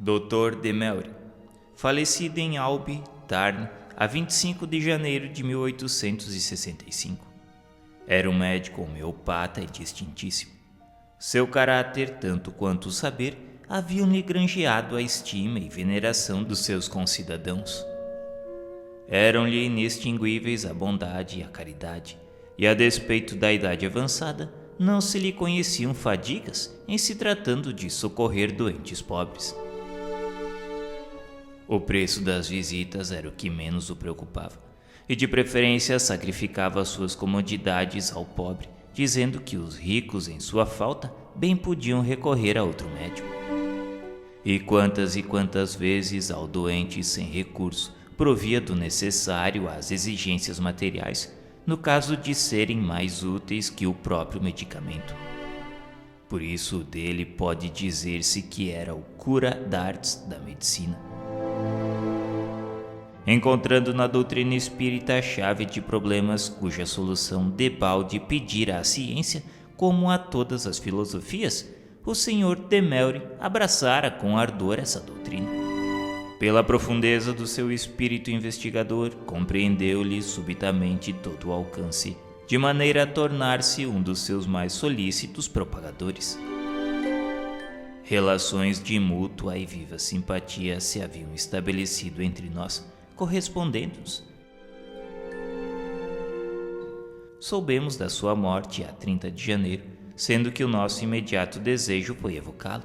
Dr. Demelry, falecido em Albi, Tarn, a 25 de janeiro de 1865. Era um médico homeopata e distintíssimo. Seu caráter, tanto quanto o saber, haviam-lhe granjeado a estima e veneração dos seus concidadãos. Eram-lhe inextinguíveis a bondade e a caridade, e a despeito da idade avançada, não se lhe conheciam fadigas em se tratando de socorrer doentes pobres. O preço das visitas era o que menos o preocupava, e de preferência sacrificava suas comodidades ao pobre, dizendo que os ricos, em sua falta, bem podiam recorrer a outro médico. E quantas vezes ao doente sem recurso provia do necessário às exigências materiais, no caso de serem mais úteis que o próprio medicamento. Por isso dele pode dizer-se que era o cura d'artes da medicina. Encontrando na doutrina espírita a chave de problemas cuja solução debalde pedira à ciência, como a todas as filosofias, o Sr. Demelry abraçara com ardor essa doutrina. Pela profundeza do seu espírito investigador, compreendeu-lhe subitamente todo o alcance, de maneira a tornar-se um dos seus mais solícitos propagadores. Relações de mútua e viva simpatia se haviam estabelecido entre nós, correspondendo-nos. Soubemos da sua morte a 30 de janeiro, sendo que o nosso imediato desejo foi evocá-lo.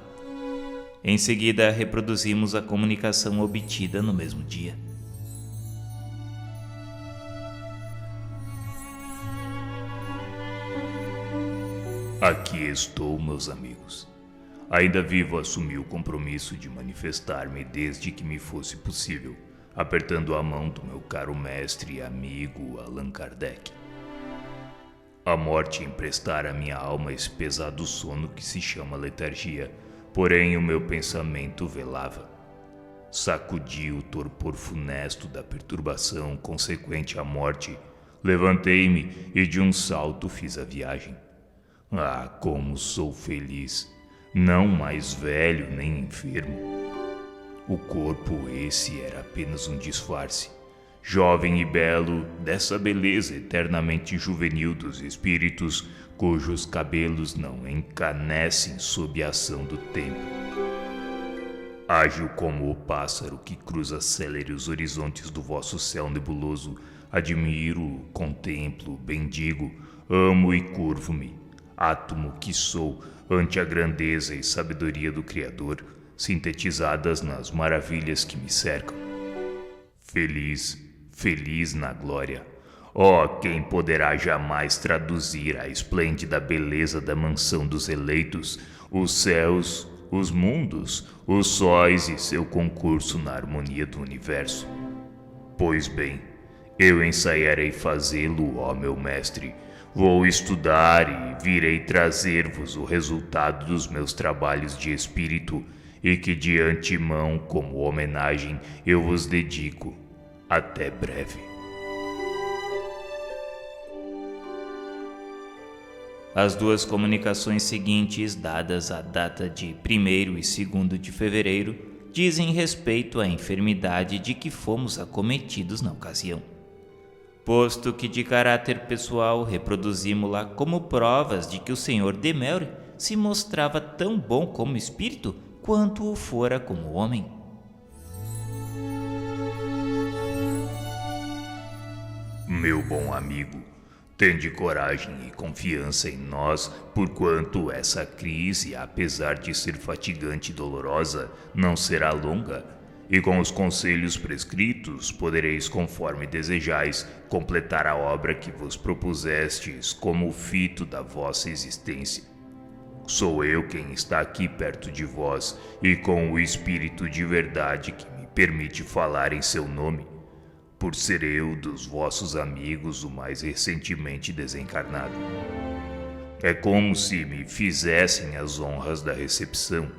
Em seguida, reproduzimos a comunicação obtida no mesmo dia. Aqui estou, meus amigos. Ainda vivo assumi o compromisso de manifestar-me desde que me fosse possível, apertando a mão do meu caro mestre e amigo Allan Kardec. A morte emprestara à minha alma esse pesado sono que se chama letargia, porém o meu pensamento velava. Sacudi o torpor funesto da perturbação consequente à morte, levantei-me e de um salto fiz a viagem. Ah, como sou feliz! Não mais velho nem enfermo. O corpo esse era apenas um disfarce, jovem e belo, dessa beleza eternamente juvenil dos espíritos, cujos cabelos não encanecem sob a ação do tempo. Ágil como o pássaro que cruza célere os horizontes do vosso céu nebuloso, admiro, contemplo, bendigo, amo e curvo-me, átomo que sou, ante a grandeza e sabedoria do Criador, sintetizadas nas maravilhas que me cercam. Feliz, feliz na glória. Oh, quem poderá jamais traduzir a esplêndida beleza da mansão dos eleitos, os céus, os mundos, os sóis e seu concurso na harmonia do universo? Pois bem, eu ensaiarei fazê-lo, ó meu mestre. Vou estudar e virei trazer-vos o resultado dos meus trabalhos de espírito e que de antemão, como homenagem, eu vos dedico. Até breve. As duas comunicações seguintes, dadas à data de 1º e 2º de fevereiro, dizem respeito à enfermidade de que fomos acometidos na ocasião. Posto que de caráter pessoal reproduzimos-la como provas de que o Sr. Demelry se mostrava tão bom como espírito quanto o fora como homem. Meu bom amigo, tende coragem e confiança em nós, porquanto essa crise, apesar de ser fatigante e dolorosa, não será longa, e com os conselhos prescritos podereis, conforme desejais, completar a obra que vos propusestes como o fito da vossa existência. Sou eu quem está aqui perto de vós e com o espírito de verdade que me permite falar em seu nome, por ser eu dos vossos amigos o mais recentemente desencarnado. É como se me fizessem as honras da recepção.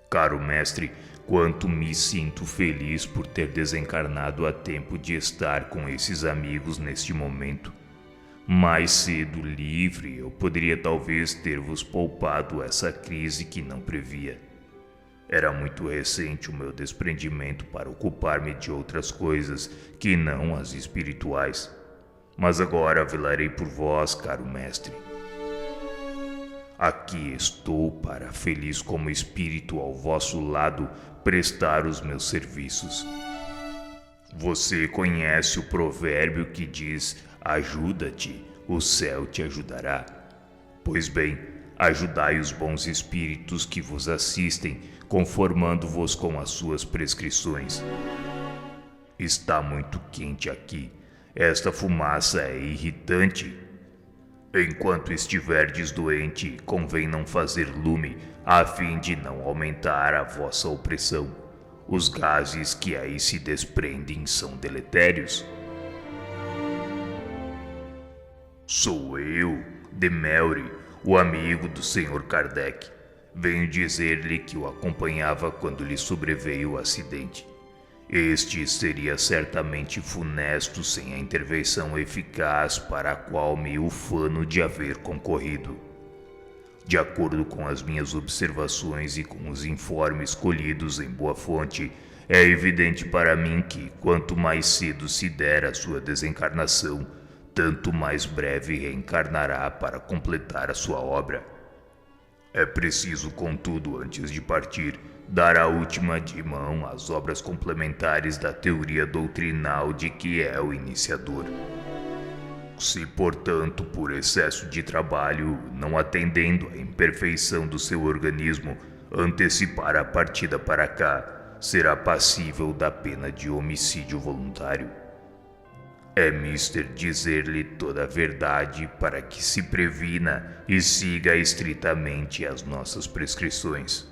Caro mestre, quanto me sinto feliz por ter desencarnado a tempo de estar com esses amigos neste momento. Mais cedo livre, eu poderia talvez ter-vos poupado essa crise que não previa. Era muito recente o meu desprendimento para ocupar-me de outras coisas que não as espirituais. Mas agora velarei por vós, caro mestre. Aqui estou para, feliz como espírito ao vosso lado, prestar os meus serviços. Você conhece o provérbio que diz: ajuda-te, o céu te ajudará. Pois bem, ajudai os bons espíritos que vos assistem, conformando-vos com as suas prescrições. Está muito quente aqui. Esta fumaça é irritante. Enquanto estiverdes doente, convém não fazer lume, a fim de não aumentar a vossa opressão. Os gases que aí se desprendem são deletérios. Sou eu, Demelry, o amigo do Sr. Kardec. Venho dizer-lhe que o acompanhava quando lhe sobreveio o acidente. Este seria certamente funesto sem a intervenção eficaz para a qual me ufano de haver concorrido. De acordo com as minhas observações e com os informes colhidos em boa fonte, é evidente para mim que, quanto mais cedo se der a sua desencarnação, tanto mais breve reencarnará para completar a sua obra. É preciso, contudo, antes de partir, dar a última de mão às obras complementares da teoria doutrinal de que é o iniciador. Se, portanto, por excesso de trabalho, não atendendo à imperfeição do seu organismo, antecipar a partida para cá, será passível da pena de homicídio voluntário. É mister dizer-lhe toda a verdade para que se previna e siga estritamente as nossas prescrições.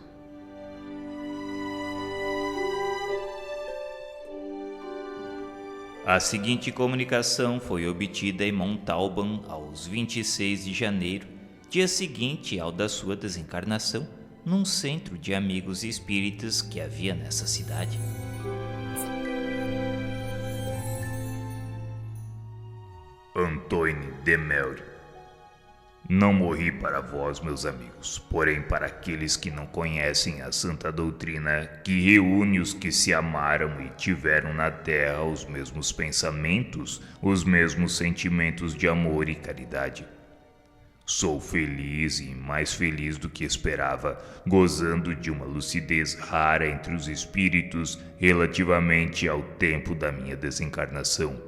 A seguinte comunicação foi obtida em Montalban aos 26 de janeiro, dia seguinte ao da sua desencarnação, num centro de amigos espíritas que havia nessa cidade. Antoine Demelry. Não morri para vós, meus amigos, porém para aqueles que não conhecem a santa doutrina que reúne os que se amaram e tiveram na terra os mesmos pensamentos, os mesmos sentimentos de amor e caridade. Sou feliz e mais feliz do que esperava, gozando de uma lucidez rara entre os espíritos relativamente ao tempo da minha desencarnação.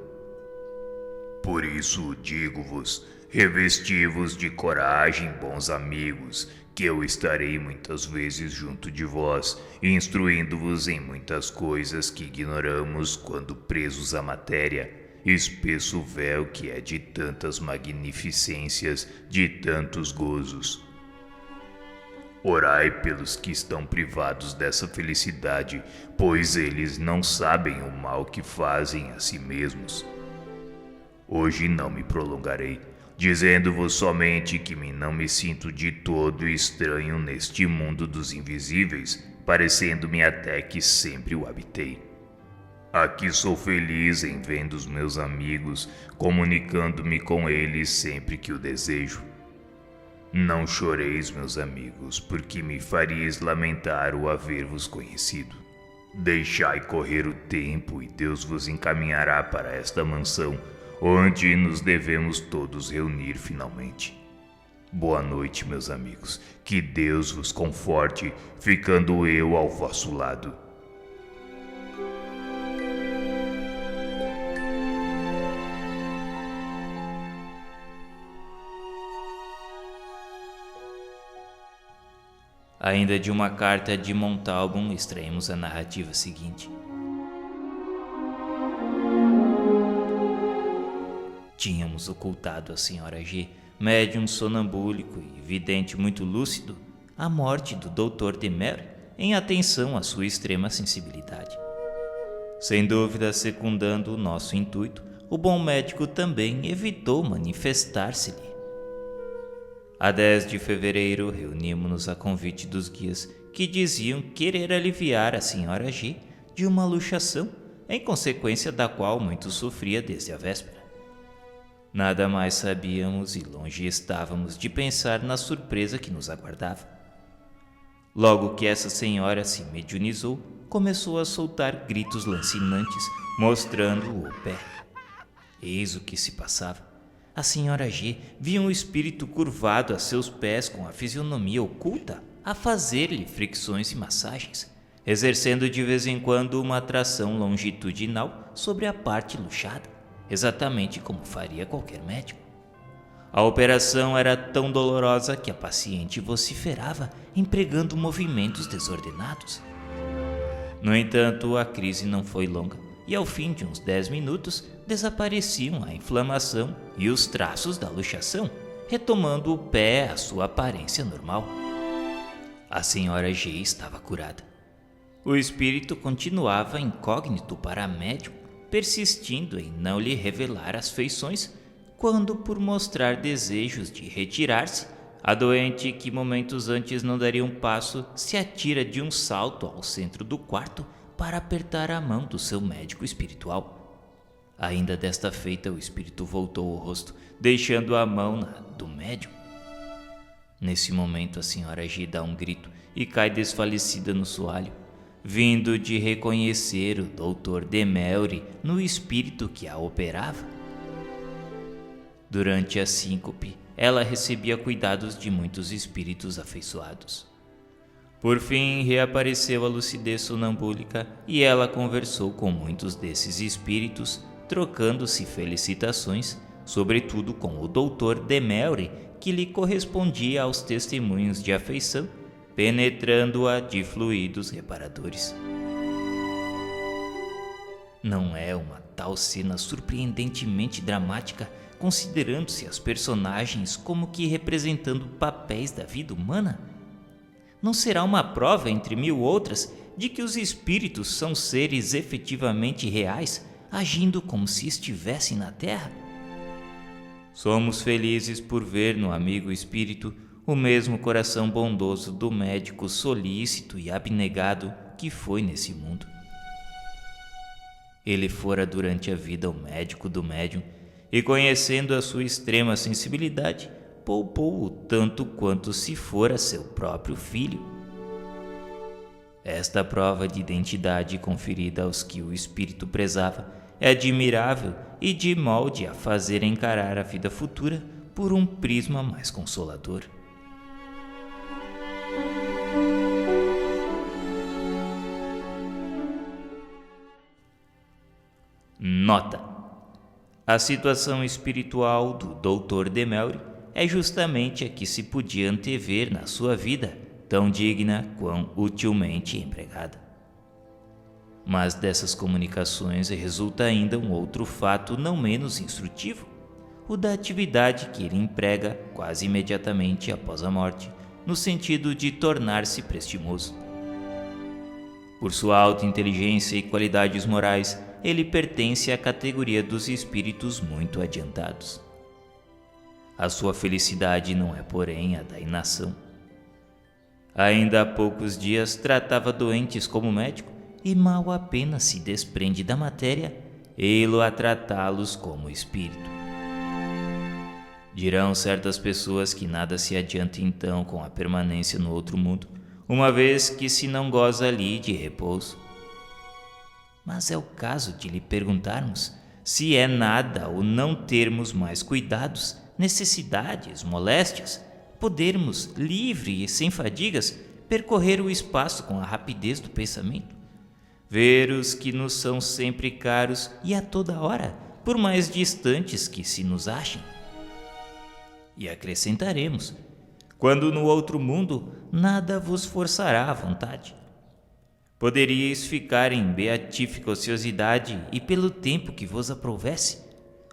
Por isso digo-vos, revesti-vos de coragem, bons amigos, que eu estarei muitas vezes junto de vós, instruindo-vos em muitas coisas que ignoramos quando presos à matéria, espesso véu que é de tantas magnificências, de tantos gozos. Orai pelos que estão privados dessa felicidade, pois eles não sabem o mal que fazem a si mesmos. Hoje não me prolongarei, dizendo-vos somente que não me sinto de todo estranho neste mundo dos invisíveis, parecendo-me até que sempre o habitei. Aqui sou feliz em vendo os meus amigos, comunicando-me com eles sempre que o desejo. Não choreis, meus amigos, porque me faríeis lamentar o haver-vos conhecido. Deixai correr o tempo e Deus vos encaminhará para esta mansão, onde nos devemos todos reunir finalmente. Boa noite, meus amigos. Que Deus vos conforte, ficando eu ao vosso lado. Ainda de uma carta de Montalban extraímos a narrativa seguinte. Tínhamos ocultado à Sra. G, médium sonambúlico e vidente muito lúcido, a morte do Dr. Demelry em atenção à sua extrema sensibilidade. Sem dúvida, secundando o nosso intuito, o bom médico também evitou manifestar-se-lhe. A 10 de fevereiro, reunimos-nos a convite dos guias que diziam querer aliviar a Sra. G de uma luxação, em consequência da qual muito sofria desde a véspera. Nada mais sabíamos e longe estávamos de pensar na surpresa que nos aguardava. Logo que essa senhora se mediunizou, começou a soltar gritos lancinantes, mostrando o pé. Eis o que se passava. A senhora G via um espírito curvado a seus pés com a fisionomia oculta a fazer-lhe fricções e massagens, exercendo de vez em quando uma atração longitudinal sobre a parte luxada, exatamente como faria qualquer médico. A operação era tão dolorosa que a paciente vociferava, empregando movimentos desordenados. No entanto, a crise não foi longa e ao fim de uns 10 minutos desapareciam a inflamação e os traços da luxação, retomando o pé à sua aparência normal. A senhora G estava curada. O espírito continuava incógnito para a médium, persistindo em não lhe revelar as feições, quando, por mostrar desejos de retirar-se, a doente, que momentos antes não daria um passo, se atira de um salto ao centro do quarto para apertar a mão do seu médico espiritual. Ainda desta feita, o espírito voltou o rosto, deixando a mão do médium. Nesse momento, a senhora G dá um grito e cai desfalecida no soalho, vindo de reconhecer o doutor Demelry no espírito que a operava. Durante a síncope, ela recebia cuidados de muitos espíritos afeiçoados. Por fim, reapareceu a lucidez sonambúlica e ela conversou com muitos desses espíritos, trocando-se felicitações, sobretudo com o doutor Demelry, que lhe correspondia aos testemunhos de afeição, penetrando-a de fluidos reparadores. Não é uma tal cena surpreendentemente dramática, considerando-se as personagens como que representando papéis da vida humana? Não será uma prova, entre mil outras, de que os espíritos são seres efetivamente reais, agindo como se estivessem na Terra? Somos felizes por ver no amigo espírito o mesmo coração bondoso do médico solícito e abnegado que foi nesse mundo. Ele fora durante a vida o médico do médium, e conhecendo a sua extrema sensibilidade, poupou-o tanto quanto se fora seu próprio filho. Esta prova de identidade conferida aos que o espírito prezava é admirável e de molde a fazer encarar a vida futura por um prisma mais consolador. Nota: a situação espiritual do Dr. Demelry é justamente a que se podia antever na sua vida, tão digna quão utilmente empregada. Mas dessas comunicações resulta ainda um outro fato não menos instrutivo, o da atividade que ele emprega quase imediatamente após a morte, no sentido de tornar-se prestimoso. Por sua alta inteligência e qualidades morais, ele pertence à categoria dos espíritos muito adiantados. A sua felicidade não é, porém, a da inação. Ainda há poucos dias tratava doentes como médico e mal apenas se desprende da matéria, ei-lo a tratá-los como espírito. Dirão certas pessoas que nada se adianta então com a permanência no outro mundo, uma vez que se não goza ali de repouso. Mas é o caso de lhe perguntarmos se é nada o não termos mais cuidados, necessidades, moléstias, podermos, livre e sem fadigas, percorrer o espaço com a rapidez do pensamento, ver os que nos são sempre caros e a toda hora, por mais distantes que se nos achem. E acrescentaremos: quando no outro mundo nada vos forçará à vontade. Poderíeis ficar em beatífica ociosidade e pelo tempo que vos aprovesse,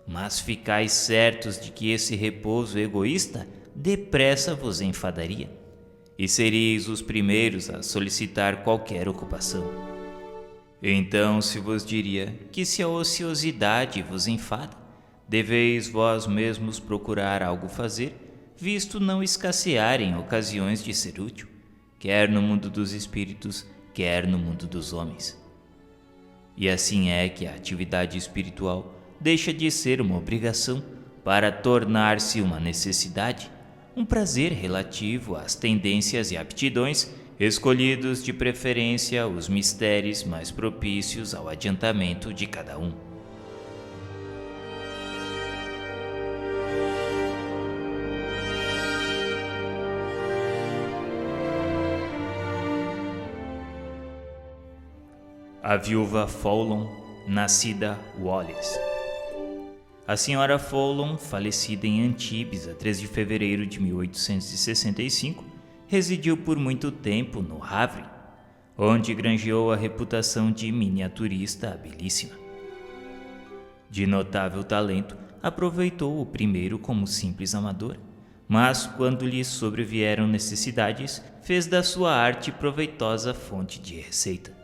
mas ficais certos de que esse repouso egoísta depressa vos enfadaria, e seríeis os primeiros a solicitar qualquer ocupação. Então se vos diria que se a ociosidade vos enfada, deveis vós mesmos procurar algo fazer, visto não escassearem ocasiões de ser útil, quer no mundo dos espíritos, quer no mundo dos homens. E assim é que a atividade espiritual deixa de ser uma obrigação para tornar-se uma necessidade, um prazer relativo às tendências e aptidões escolhidos de preferência os mistérios mais propícios ao adiantamento de cada um. A viúva Fowlon, nascida Wallace. A senhora Fowlon, falecida em Antibes a 3 de fevereiro de 1865, residiu por muito tempo no Havre, onde granjeou a reputação de miniaturista habilíssima. De notável talento, aproveitou o primeiro como simples amador, mas quando lhe sobrevieram necessidades, fez da sua arte proveitosa fonte de receita,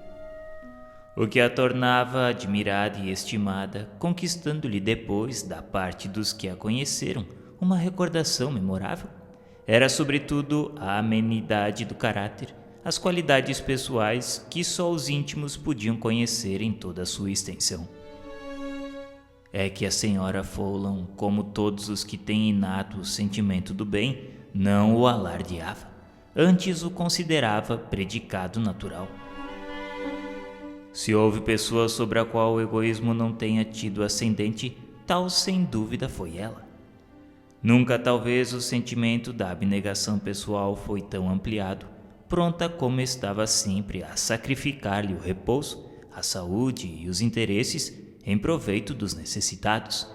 o que a tornava admirada e estimada, conquistando-lhe depois, da parte dos que a conheceram, uma recordação memorável. Era sobretudo a amenidade do caráter, as qualidades pessoais que só os íntimos podiam conhecer em toda a sua extensão. É que a senhora Fowlon, como todos os que têm inato o sentimento do bem, não o alardeava, antes o considerava predicado natural. Se houve pessoa sobre a qual o egoísmo não tenha tido ascendente, tal sem dúvida foi ela. Nunca talvez o sentimento da abnegação pessoal foi tão ampliado, pronta como estava sempre a sacrificar-lhe o repouso, a saúde e os interesses em proveito dos necessitados.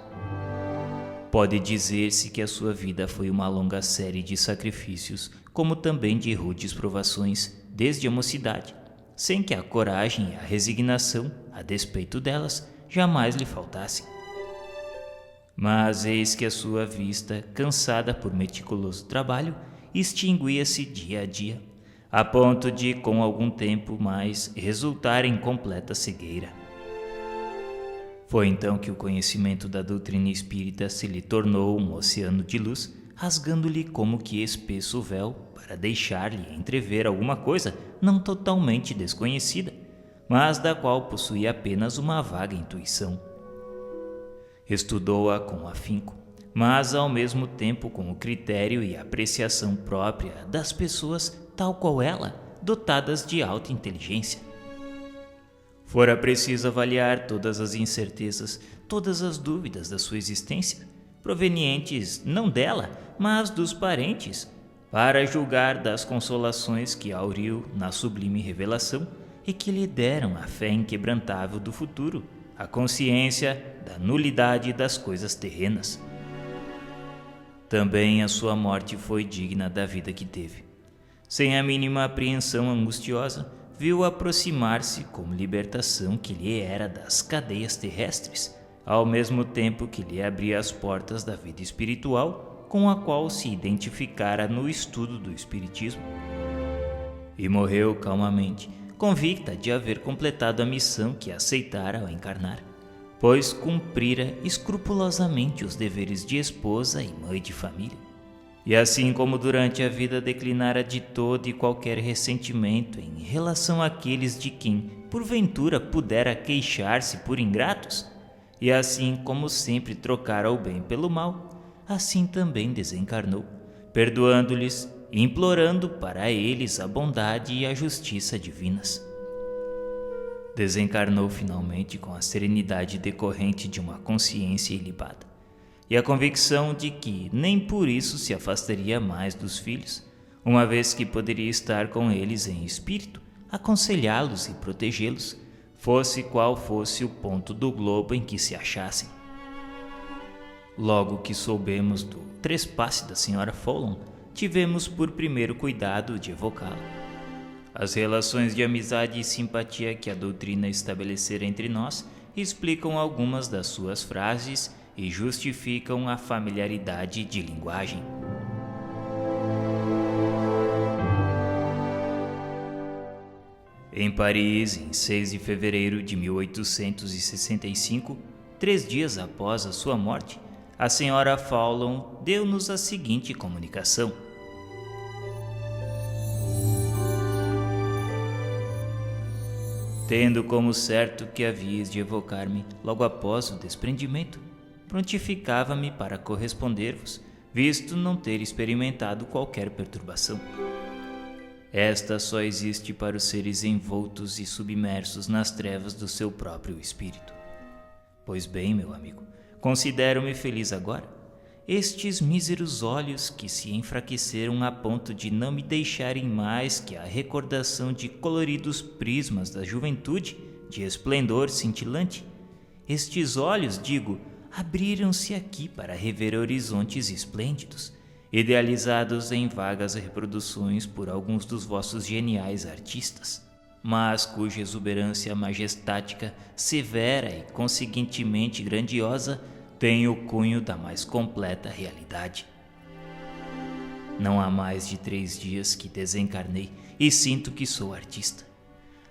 Pode dizer-se que a sua vida foi uma longa série de sacrifícios, como também de rudes provações, desde a mocidade, sem que a coragem e a resignação, a despeito delas, jamais lhe faltassem. Mas eis que a sua vista, cansada por meticuloso trabalho, extinguia-se dia a dia, a ponto de, com algum tempo mais, resultar em completa cegueira. Foi então que o conhecimento da doutrina espírita se lhe tornou um oceano de luz, rasgando-lhe como que espesso véu para deixar-lhe entrever alguma coisa não totalmente desconhecida, mas da qual possuía apenas uma vaga intuição. Estudou-a com afinco, mas ao mesmo tempo com o critério e apreciação própria das pessoas tal qual ela, dotadas de alta inteligência. Fora preciso avaliar todas as incertezas, todas as dúvidas da sua existência, provenientes não dela, mas dos parentes, para julgar das consolações que auriu na sublime revelação e que lhe deram a fé inquebrantável do futuro, a consciência da nulidade das coisas terrenas. Também a sua morte foi digna da vida que teve. Sem a mínima apreensão angustiosa, viu aproximar-se como libertação que lhe era das cadeias terrestres, ao mesmo tempo que lhe abria as portas da vida espiritual, com a qual se identificara no estudo do espiritismo. E morreu calmamente, convicta de haver completado a missão que aceitara ao encarnar, pois cumprira escrupulosamente os deveres de esposa e mãe de família. E assim como durante a vida declinara de todo e qualquer ressentimento em relação àqueles de quem, porventura, pudera queixar-se por ingratos, e assim como sempre trocara o bem pelo mal, assim também desencarnou, perdoando-lhes e implorando para eles a bondade e a justiça divinas. Desencarnou finalmente com a serenidade decorrente de uma consciência ilibada e a convicção de que nem por isso se afastaria mais dos filhos, uma vez que poderia estar com eles em espírito, aconselhá-los e protegê-los, fosse qual fosse o ponto do globo em que se achassem. Logo que soubemos do trespasse da senhora Fowlon, tivemos por primeiro cuidado de evocá-la. As relações de amizade e simpatia que a doutrina estabelecera entre nós explicam algumas das suas frases e justificam a familiaridade de linguagem. Em Paris, em 6 de fevereiro de 1865, 3 dias após a sua morte, a senhora Fowlon deu-nos a seguinte comunicação. Tendo como certo que havias de evocar-me logo após o desprendimento, prontificava-me para corresponder-vos, visto não ter experimentado qualquer perturbação. Esta só existe para os seres envoltos e submersos nas trevas do seu próprio espírito. Pois bem, meu amigo, considero-me feliz agora. Estes míseros olhos que se enfraqueceram a ponto de não me deixarem mais que a recordação de coloridos prismas da juventude, de esplendor cintilante. Estes olhos, digo, abriram-se aqui para rever horizontes esplêndidos, idealizados em vagas reproduções por alguns dos vossos geniais artistas, mas cuja exuberância majestática, severa e conseguintemente grandiosa tem o cunho da mais completa realidade. Não há mais de 3 dias que desencarnei e sinto que sou artista.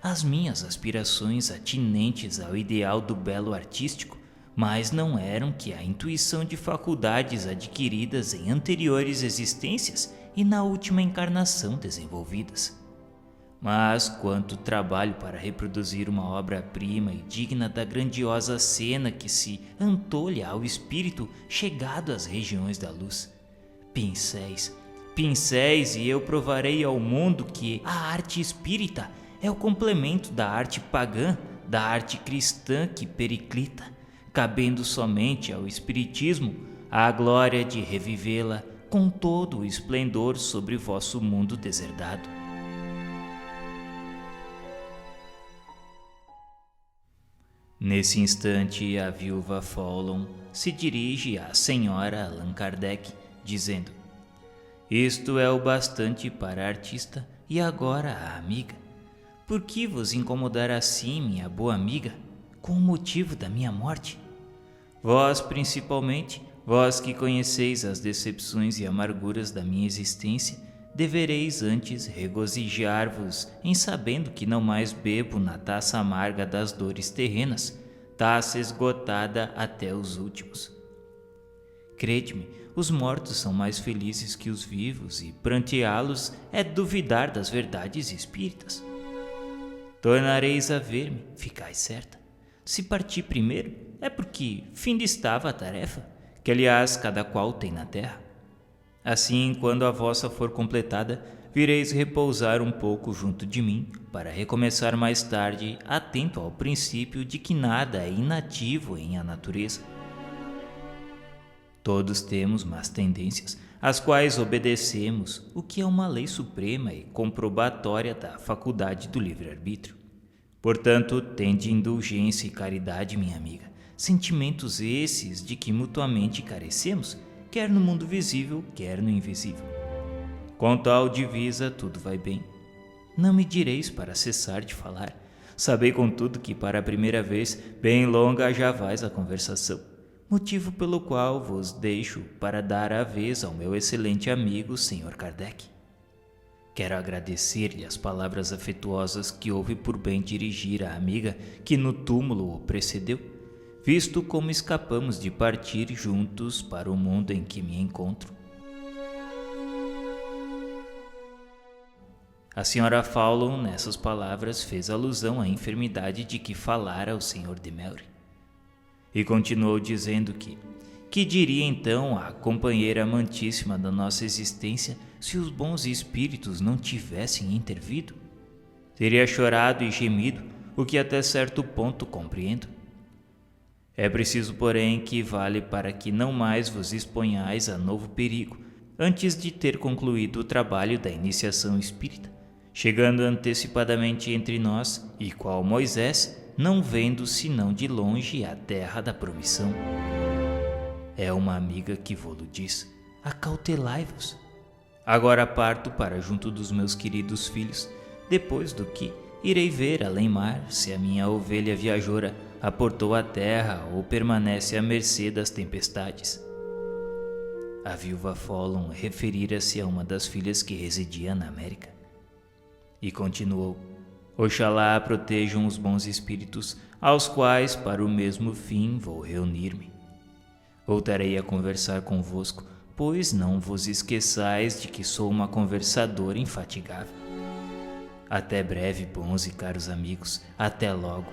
As minhas aspirações atinentes ao ideal do belo artístico, mas não eram que a intuição de faculdades adquiridas em anteriores existências e na última encarnação desenvolvidas. Mas quanto trabalho para reproduzir uma obra-prima e digna da grandiosa cena que se antolha ao espírito chegado às regiões da luz. Pincéis, pincéis, e eu provarei ao mundo que a arte espírita é o complemento da arte pagã, da arte cristã que periclita, cabendo somente ao espiritismo a glória de revivê-la com todo o esplendor sobre vosso mundo deserdado. Nesse instante, a viúva Fallon se dirige à senhora Allan Kardec, dizendo: Isto é o bastante para a artista e agora a amiga. Por que vos incomodar assim, minha boa amiga, com o motivo da minha morte? Vós, principalmente, vós que conheceis as decepções e amarguras da minha existência, devereis antes regozijar-vos em sabendo que não mais bebo na taça amarga das dores terrenas, taça esgotada até os últimos. Crede-me, os mortos são mais felizes que os vivos e pranteá-los é duvidar das verdades espíritas. Tornareis a ver-me, ficai certa. Se parti primeiro, é porque finda estava a tarefa, que aliás cada qual tem na terra. Assim, quando a vossa for completada, vireis repousar um pouco junto de mim, para recomeçar mais tarde, atento ao princípio de que nada é inativo em a natureza. Todos temos más tendências, às quais obedecemos, o que é uma lei suprema e comprobatória da faculdade do livre-arbítrio. Portanto, tende indulgência e caridade, minha amiga, sentimentos esses de que mutuamente carecemos, quer no mundo visível, quer no invisível. Com tal divisa, tudo vai bem. Não me direis para cessar de falar. Sabei, contudo, que para a primeira vez, bem longa já vais a conversação, motivo pelo qual vos deixo para dar a vez ao meu excelente amigo, Sr. Kardec. Quero agradecer-lhe as palavras afetuosas que houve por bem dirigir à amiga que no túmulo o precedeu, visto como escapamos de partir juntos para o mundo em que me encontro. A senhora Fallon, nessas palavras, fez alusão à enfermidade de que falara o Sr. de Melry. E continuou dizendo que diria então a companheira amantíssima da nossa existência se os bons espíritos não tivessem intervido? Teria chorado e gemido, o que até certo ponto compreendo. É preciso, porém, que vale para que não mais vos exponhais a novo perigo, antes de ter concluído o trabalho da iniciação espírita, chegando antecipadamente entre nós e qual Moisés, não vendo senão de longe a terra da promissão. É uma amiga que vô-lo diz: acautelai-vos. Agora parto para junto dos meus queridos filhos, depois do que irei ver além mar se a minha ovelha viajora aportou à terra ou permanece à mercê das tempestades. A viúva Fallon referira-se a uma das filhas que residia na América. E continuou: Oxalá a protejam os bons espíritos, aos quais para o mesmo fim vou reunir-me. Voltarei a conversar convosco, pois não vos esqueçais de que sou uma conversadora infatigável. Até breve, bons e caros amigos, até logo.